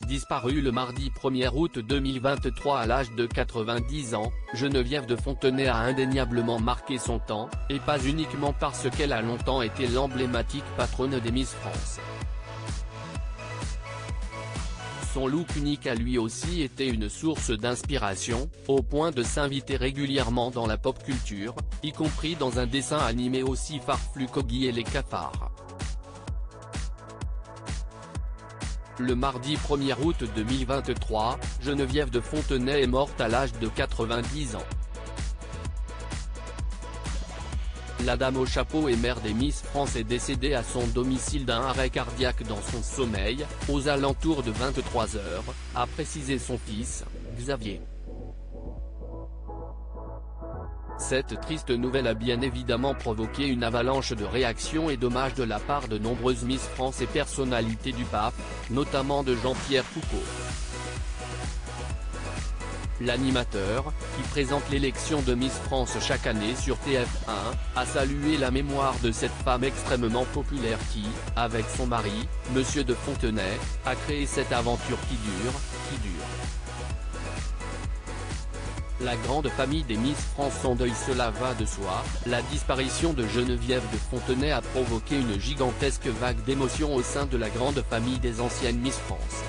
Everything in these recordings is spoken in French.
Disparue le mardi 1er août 2023 à l'âge de 90 ans, Geneviève de Fontenay a indéniablement marqué son temps, et pas uniquement parce qu'elle a longtemps été l'emblématique patronne des Miss France. Son look unique a lui aussi été une source d'inspiration, au point de s'inviter régulièrement dans la pop culture, y compris dans un dessin animé aussi farfelu qu'Oggy et les cafards. Le mardi 1er août 2023, Geneviève de Fontenay est morte à l'âge de 90 ans. La dame au chapeau et mère des Miss France est décédée à son domicile d'un arrêt cardiaque dans son sommeil, aux alentours de 23 h, a précisé son fils, Xavier. Cette triste nouvelle a bien évidemment provoqué une avalanche de réactions et d'hommages de la part de nombreuses Miss France et personnalités du pape, notamment de Jean-Pierre Foucault. L'animateur, qui présente l'élection de Miss France chaque année sur TF1, a salué la mémoire de cette femme extrêmement populaire qui, avec son mari, Monsieur de Fontenay, a créé cette aventure qui dure. La grande famille des Miss France s'endeuille, cela va de soi. La disparition de Geneviève de Fontenay a provoqué une gigantesque vague d'émotions au sein de la grande famille des anciennes Miss France.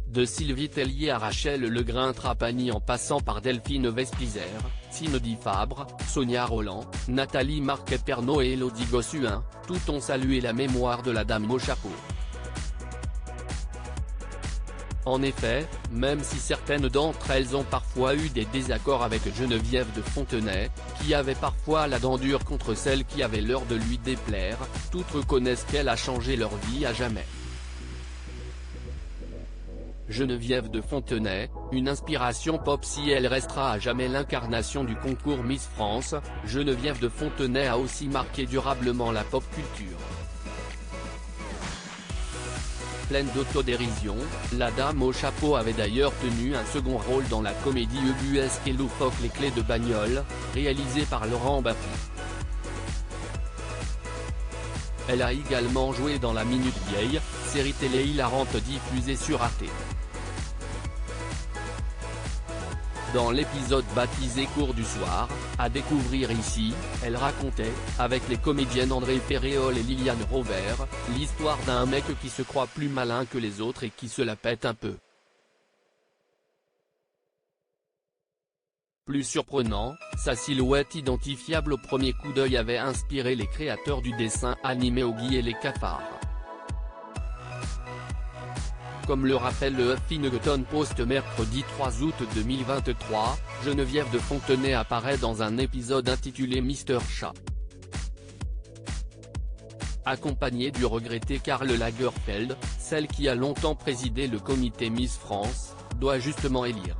De Sylvie Tellier à Rachel Legrin-Trapani en passant par Delphine Vespizer, Cindy Fabre, Sonia Rolland, Nathalie Marquet-Pernot et Élodie Gossuin, tout ont salué la mémoire de la dame au chapeau. En effet, même si certaines d'entre elles ont parfois eu des désaccords avec Geneviève de Fontenay, qui avait parfois la dent dure contre celles qui avaient l'heure de lui déplaire, toutes reconnaissent qu'elle a changé leur vie à jamais. Geneviève de Fontenay, une inspiration pop si elle restera à jamais l'incarnation du concours Miss France, Geneviève de Fontenay a aussi marqué durablement la pop culture. Pleine d'autodérision, la dame au chapeau avait d'ailleurs tenu un second rôle dans la comédie ubuesque et loufoque Les Clés de bagnole, réalisée par Laurent Baffy. Elle a également joué dans La Minute Vieille, série télé hilarante diffusée sur Arte. Dans l'épisode baptisé Cours du soir, à découvrir ici, elle racontait, avec les comédiennes André Péréol et Liliane Robert, l'histoire d'un mec qui se croit plus malin que les autres et qui se la pète un peu. Plus surprenant, sa silhouette identifiable au premier coup d'œil avait inspiré les créateurs du dessin animé Oggy et les cafards. Comme le rappelle le Huffington Post mercredi 3 août 2023, Geneviève de Fontenay apparaît dans un épisode intitulé Mr Chat. Accompagnée du regretté Karl Lagerfeld, celle qui a longtemps présidé le comité Miss France, doit justement élire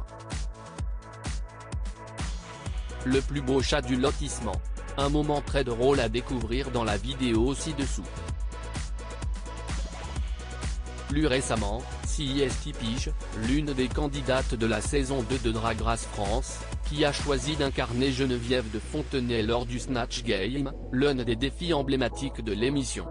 le plus beau chat du lotissement. Un moment très drôle à découvrir dans la vidéo ci-dessous. Plus récemment, Cisty Pige, l'une des candidates de la saison 2 de Drag Race France, qui a choisi d'incarner Geneviève de Fontenay lors du Snatch Game, l'un des défis emblématiques de l'émission.